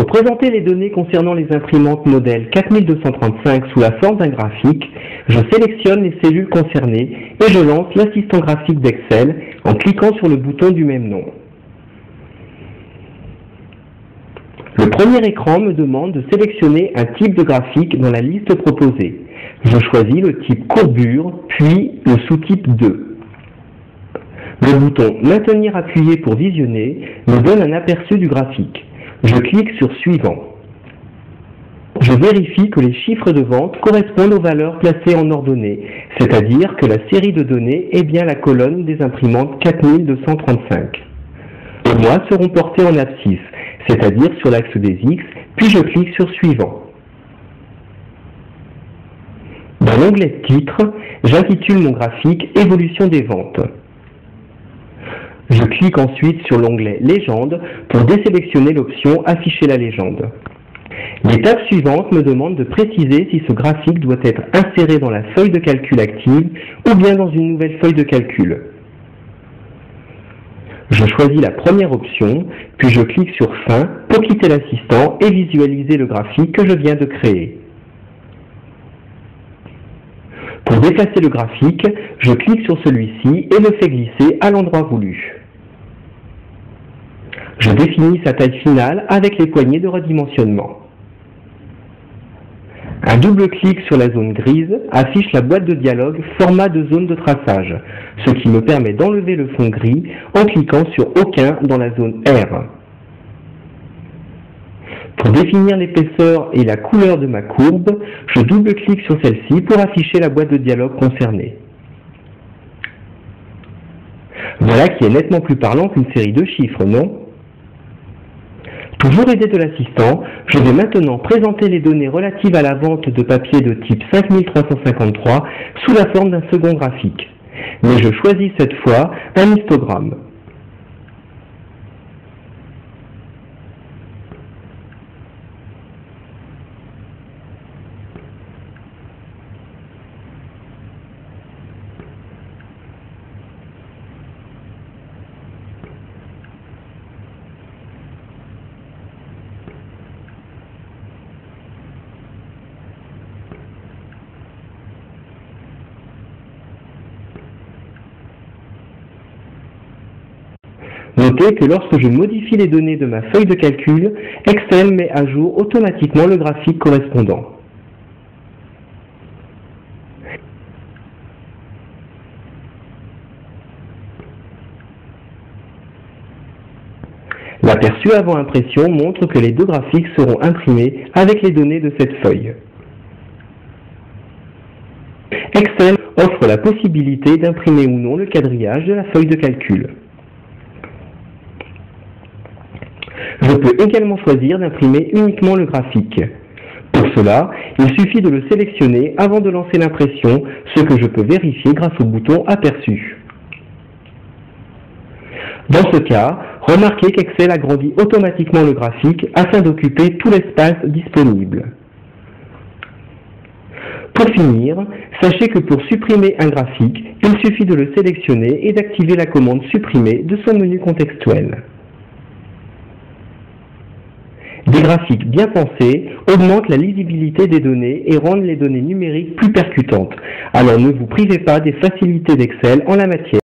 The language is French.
présenter les données concernant les imprimantes modèle 4235 sous la forme d'un graphique, je sélectionne les cellules concernées et je lance l'assistant graphique d'Excel en cliquant sur le bouton du même nom. Le premier écran me demande de sélectionner un type de graphique dans la liste proposée. Je choisis le type courbure, puis le sous-type 2. Le bouton « Maintenir appuyé pour visionner » me donne un aperçu du graphique. Je clique sur « Suivant ». Je vérifie que les chiffres de vente correspondent aux valeurs placées en ordonnée, c'est-à-dire que la série de données est bien la colonne des imprimantes 4235. Les mois seront portés en abscisse, c'est-à-dire sur l'axe des X, puis je clique sur « Suivant ». Dans l'onglet Titre, j'intitule mon graphique « Évolution des ventes ». Je clique ensuite sur l'onglet Légende pour désélectionner l'option Afficher la légende. L'étape suivante me demande de préciser si ce graphique doit être inséré dans la feuille de calcul active ou bien dans une nouvelle feuille de calcul. Je choisis la première option, puis je clique sur Fin pour quitter l'assistant et visualiser le graphique que je viens de créer. Pour déplacer le graphique, je clique sur celui-ci et le fais glisser à l'endroit voulu. Je définis sa taille finale avec les poignées de redimensionnement. Un double clic sur la zone grise affiche la boîte de dialogue Format de zone de traçage, ce qui me permet d'enlever le fond gris en cliquant sur Aucun dans la zone R. Pour définir l'épaisseur et la couleur de ma courbe, je double-clique sur celle-ci pour afficher la boîte de dialogue concernée. Voilà qui est nettement plus parlant qu'une série de chiffres, non ? Toujours aidé de l'assistant, je vais maintenant présenter les données relatives à la vente de papier de type 5353 sous la forme d'un second graphique. Mais je choisis cette fois un histogramme. Notez que lorsque je modifie les données de ma feuille de calcul, Excel met à jour automatiquement le graphique correspondant. L'aperçu avant impression montre que les deux graphiques seront imprimés avec les données de cette feuille. Excel offre la possibilité d'imprimer ou non le quadrillage de la feuille de calcul. Je peux également choisir d'imprimer uniquement le graphique. Pour cela, il suffit de le sélectionner avant de lancer l'impression, ce que je peux vérifier grâce au bouton Aperçu. Dans ce cas, remarquez qu'Excel agrandit automatiquement le graphique afin d'occuper tout l'espace disponible. Pour finir, sachez que pour supprimer un graphique, il suffit de le sélectionner et d'activer la commande Supprimer de son menu contextuel. Des graphiques bien pensés augmentent la lisibilité des données et rendent les données numériques plus percutantes. Alors ne vous privez pas des facilités d'Excel en la matière.